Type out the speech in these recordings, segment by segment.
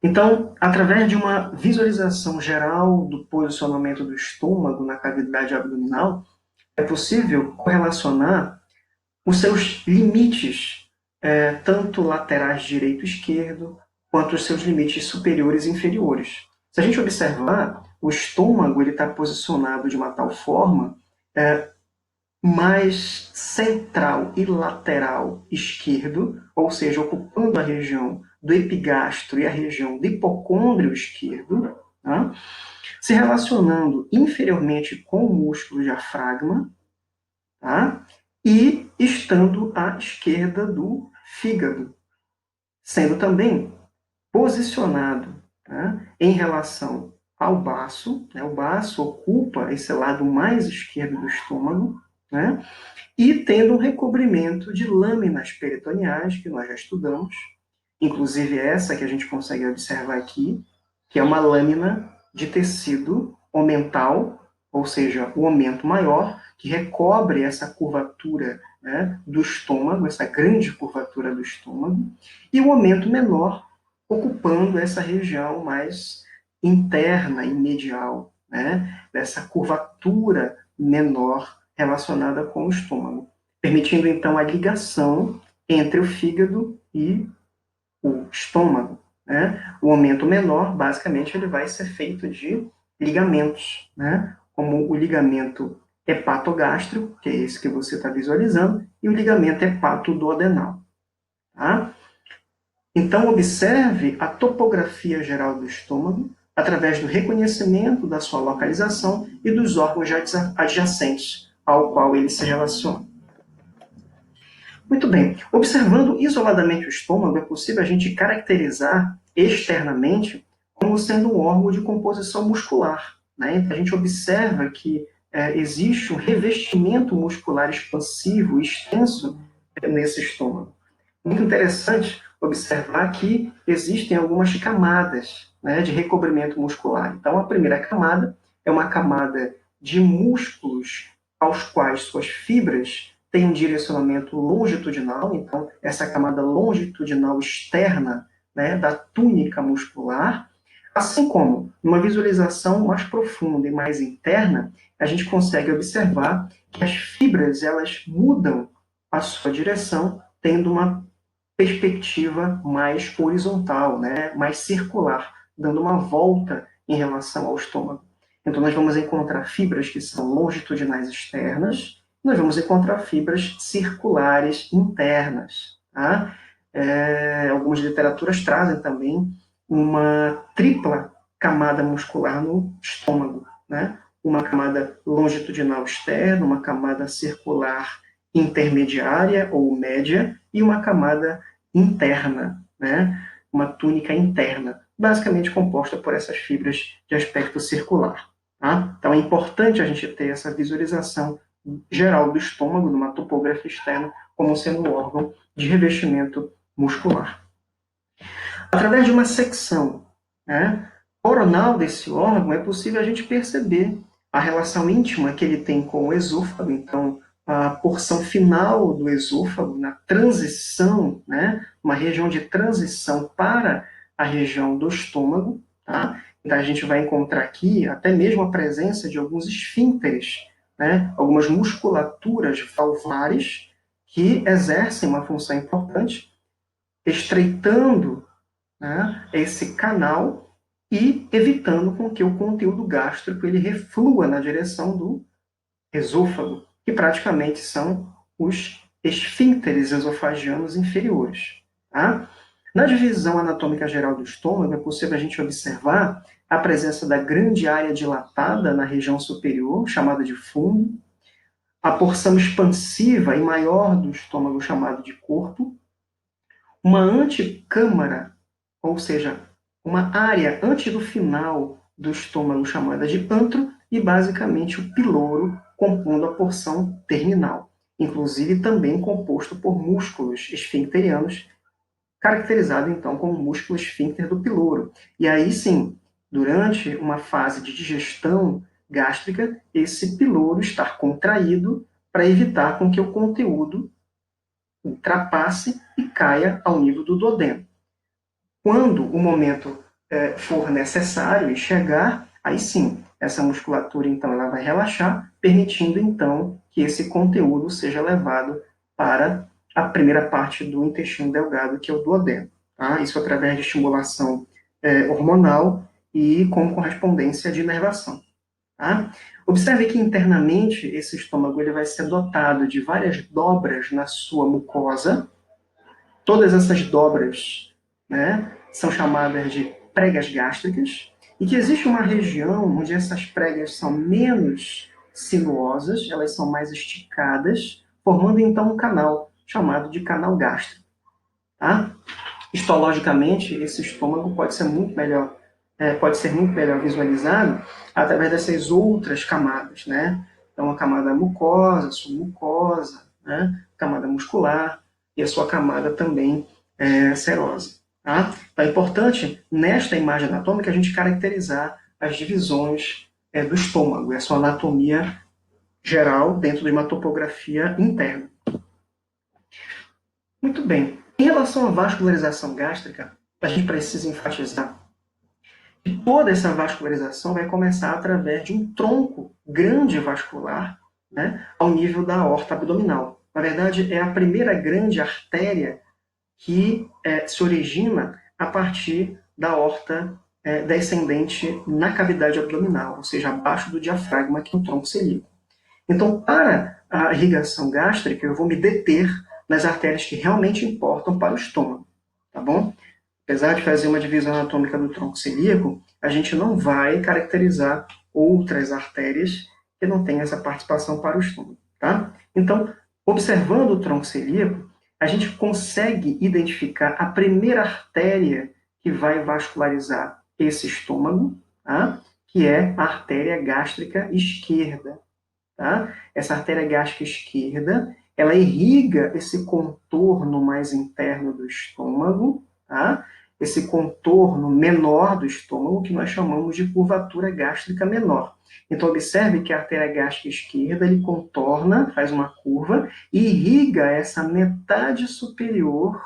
Então, através de uma visualização geral do posicionamento do estômago na cavidade abdominal, é possível correlacionar os seus limites, tanto laterais direito e esquerdo, quanto os seus limites superiores e inferiores. Se a gente observar, o estômago está posicionado de uma tal forma mais central e lateral esquerdo, ou seja, ocupando a região do epigastro e a região do hipocôndrio esquerdo, tá? Se relacionando inferiormente com o músculo diafragma, tá? E estando à esquerda do fígado, sendo também posicionado, tá? Em relação ao baço, né? O baço ocupa esse lado mais esquerdo do estômago, né? E tendo um recobrimento de lâminas peritoneais, que nós já estudamos, inclusive essa que a gente consegue observar aqui, que é uma lâmina de tecido omental, ou seja, o aumento maior, que recobre essa curvatura, né, do estômago, essa grande curvatura do estômago, e o aumento menor, ocupando essa região mais interna e medial, né, dessa curvatura menor relacionada com o estômago, permitindo então a ligação entre o fígado e o estômago. Né? O aumento menor, basicamente, ele vai ser feito de ligamentos, né? Como o ligamento hepatogástrico, que é esse que você está visualizando, e o ligamento hepatoduodenal. Tá? Então, observe a topografia geral do estômago através do reconhecimento da sua localização e dos órgãos adjacentes ao qual ele se relaciona. Muito bem. Observando isoladamente o estômago, é possível a gente caracterizar externamente como sendo um órgão de composição muscular. Né? A gente observa que existe um revestimento muscular expansivo, extenso, nesse estômago. Muito interessante observar que existem algumas camadas, né, de recobrimento muscular. Então, a primeira camada é uma camada de músculos aos quais suas fibras têm um direcionamento longitudinal. Então, essa camada longitudinal externa, né, da túnica muscular, assim como numa visualização mais profunda e mais interna, a gente consegue observar que as fibras elas mudam a sua direção, tendo uma perspectiva mais horizontal, né, mais circular, dando uma volta em relação ao estômago. Então, nós vamos encontrar fibras que são longitudinais externas, nós vamos encontrar fibras circulares internas. Tá? Algumas literaturas trazem também uma tripla camada muscular no estômago, né? Uma camada longitudinal externa, uma camada circular intermediária ou média e uma camada interna, né? Uma túnica interna, basicamente composta por essas fibras de aspecto circular. Tá? Então é importante a gente ter essa visualização geral do estômago, numa topografia externa, como sendo um órgão de revestimento muscular. Através de uma secção, né, coronal desse órgão, é possível a gente perceber a relação íntima que ele tem com o esôfago. Então, a porção final do esôfago, na transição, né, uma região de transição para a região do estômago. Tá? Então, a gente vai encontrar aqui até mesmo a presença de alguns esfíncteres, né, algumas musculaturas valvares que exercem uma função importante, estreitando, né, esse canal e evitando com que o conteúdo gástrico ele reflua na direção do esôfago, que praticamente são os esfíncteres esofagianos inferiores. Tá? Na divisão anatômica geral do estômago, é possível a gente observar a presença da grande área dilatada na região superior, chamada de fundo, a porção expansiva e maior do estômago, chamada de corpo, uma antecâmara, ou seja, uma área antes do final do estômago chamada de antro e basicamente o piloro compondo a porção terminal, inclusive também composto por músculos esfincterianos, caracterizado então como músculo esfíncter do piloro. E aí sim, durante uma fase de digestão gástrica, esse piloro está contraído para evitar com que o conteúdo ultrapasse e caia ao nível do duodeno. Quando o momento for necessário enxergar, aí sim, essa musculatura, então, ela vai relaxar, permitindo, então, que esse conteúdo seja levado para a primeira parte do intestino delgado, que é o duodeno. Tá? Isso através de estimulação hormonal e com correspondência de inervação. Tá? Observe que internamente esse estômago ele vai ser dotado de várias dobras na sua mucosa. Todas essas dobras, né, são chamadas de pregas gástricas, e que existe uma região onde essas pregas são menos sinuosas, elas são mais esticadas, formando então um canal chamado de canal gástrico. Tá? Histologicamente, esse estômago pode ser muito melhor visualizado através dessas outras camadas, né? Então, a camada mucosa, submucosa, né? Camada muscular e a sua camada também serosa. Tá? Então, é importante, nesta imagem anatômica, a gente caracterizar as divisões do estômago, a sua anatomia geral dentro de uma topografia interna. Muito bem. Em relação à vascularização gástrica, a gente precisa enfatizar que toda essa vascularização vai começar através de um tronco grande vascular, né, ao nível da aorta abdominal. Na verdade, é a primeira grande artéria que se origina a partir da aorta descendente na cavidade abdominal, ou seja, abaixo do diafragma, que é o tronco celíaco. Então, para a irrigação gástrica, eu vou me deter nas artérias que realmente importam para o estômago, tá bom? Apesar de fazer uma divisão anatômica do tronco celíaco, a gente não vai caracterizar outras artérias que não têm essa participação para o estômago, tá? Então, observando o tronco celíaco, a gente consegue identificar a primeira artéria que vai vascularizar esse estômago, tá? Que é a artéria gástrica esquerda. Tá? Essa artéria gástrica esquerda, ela irriga esse contorno mais interno do estômago, tá? Esse contorno menor do estômago, que nós chamamos de curvatura gástrica menor. Então, observe que a artéria gástrica esquerda, ele contorna, faz uma curva, e irriga essa metade superior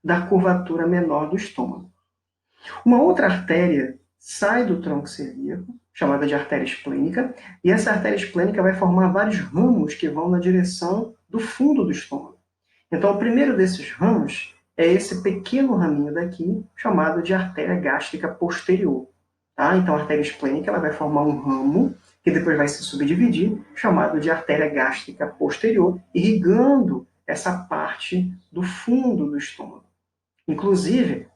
da curvatura menor do estômago. Uma outra artéria sai do tronco celíaco, chamada de artéria esplênica, e essa artéria esplênica vai formar vários ramos que vão na direção do fundo do estômago. Então, o primeiro desses ramos é esse pequeno raminho daqui, chamado de artéria gástrica posterior. Tá? Então, a artéria esplênica ela vai formar um ramo, que depois vai se subdividir, chamado de artéria gástrica posterior, irrigando essa parte do fundo do estômago. Inclusive,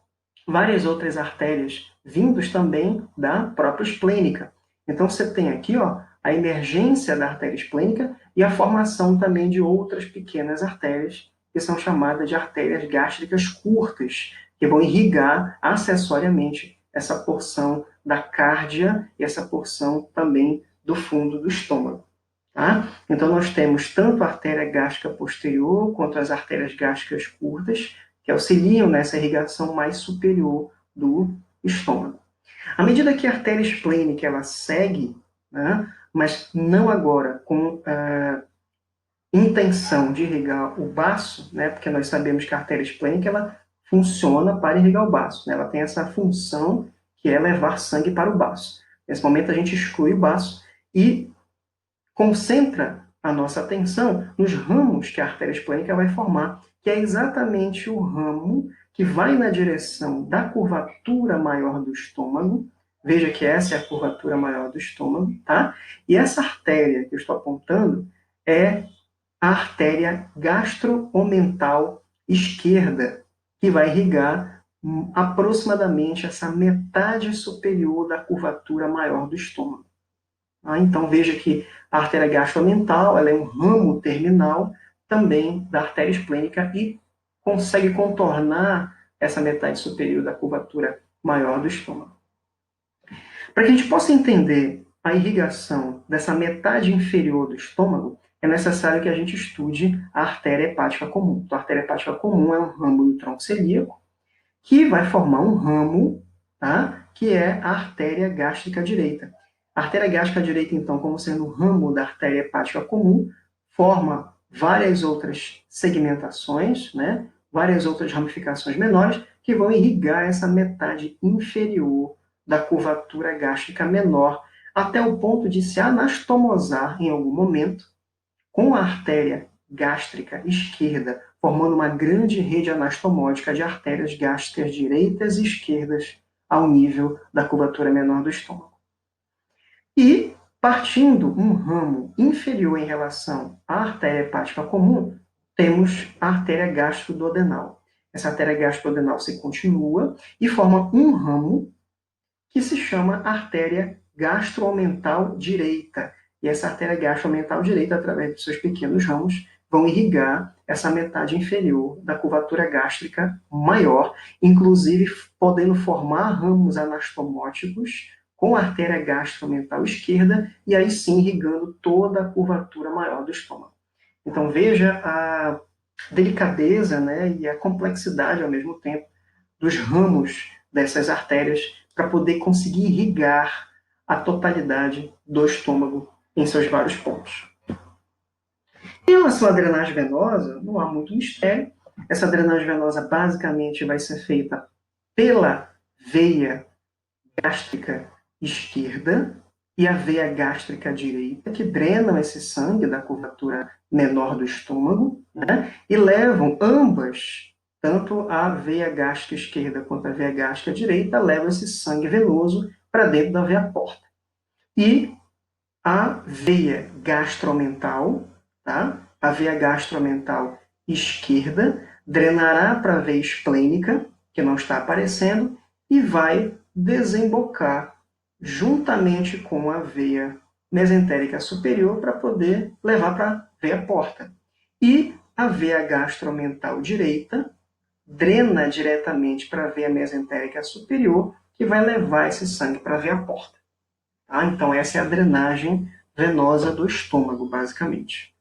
várias outras artérias vindos também da própria esplênica. Então, você tem aqui a emergência da artéria esplênica e a formação também de outras pequenas artérias, que são chamadas de artérias gástricas curtas, que vão irrigar acessoriamente essa porção da cárdia e essa porção também do fundo do estômago. Tá? Então, nós temos tanto a artéria gástrica posterior quanto as artérias gástricas curtas, que auxiliam nessa irrigação mais superior do estômago. À medida que a artéria esplênica ela segue, né, mas não agora com intenção de irrigar o baço, né, porque nós sabemos que a artéria esplênica ela funciona para irrigar o baço, né, ela tem essa função que é levar sangue para o baço. Nesse momento a gente exclui o baço e concentra a nossa atenção nos ramos que a artéria esplênica vai formar, que é exatamente o ramo que vai na direção da curvatura maior do estômago. Veja que essa é a curvatura maior do estômago, tá? E essa artéria que eu estou apontando é a artéria gastro-omental esquerda, que vai irrigar aproximadamente essa metade superior da curvatura maior do estômago. Então, veja que a artéria gastro-omental ela é um ramo terminal também da artéria esplênica e consegue contornar essa metade superior da curvatura maior do estômago. Para que a gente possa entender a irrigação dessa metade inferior do estômago, é necessário que a gente estude a artéria hepática comum. Então, a artéria hepática comum é um ramo do tronco celíaco que vai formar um ramo, tá? Que é a artéria gástrica direita. A artéria gástrica direita, então, como sendo um ramo da artéria hepática comum, forma várias outras segmentações, né? Várias outras ramificações menores, que vão irrigar essa metade inferior da curvatura gástrica menor, até o ponto de se anastomosar em algum momento com a artéria gástrica esquerda, formando uma grande rede anastomótica de artérias gástricas direitas e esquerdas ao nível da curvatura menor do estômago. E, partindo um ramo inferior em relação à artéria hepática comum, temos a artéria gastroduodenal. Essa artéria gastroduodenal se continua e forma um ramo que se chama artéria gastromental direita. E essa artéria gastromental direita, através de seus pequenos ramos, vão irrigar essa metade inferior da curvatura gástrica maior, inclusive podendo formar ramos anastomóticos com a artéria gastromental esquerda, e aí sim irrigando toda a curvatura maior do estômago. Então veja a delicadeza, né, e a complexidade ao mesmo tempo dos ramos dessas artérias para poder conseguir irrigar a totalidade do estômago em seus vários pontos. Em relação à drenagem venosa, não há muito mistério. Essa drenagem venosa basicamente vai ser feita pela veia gástrica esquerda e a veia gástrica direita, que drenam esse sangue da curvatura menor do estômago, né, e levam ambas, tanto a veia gástrica esquerda quanto a veia gástrica direita, levam esse sangue venoso para dentro da veia porta. E a veia gastromental, tá? A veia gastromental esquerda drenará para a veia esplênica, que não está aparecendo, e vai desembocar juntamente com a veia mesentérica superior para poder levar para a veia porta. E a veia gastromental direita drena diretamente para a veia mesentérica superior, que vai levar esse sangue para a veia porta. Tá? Então essa é a drenagem venosa do estômago, basicamente.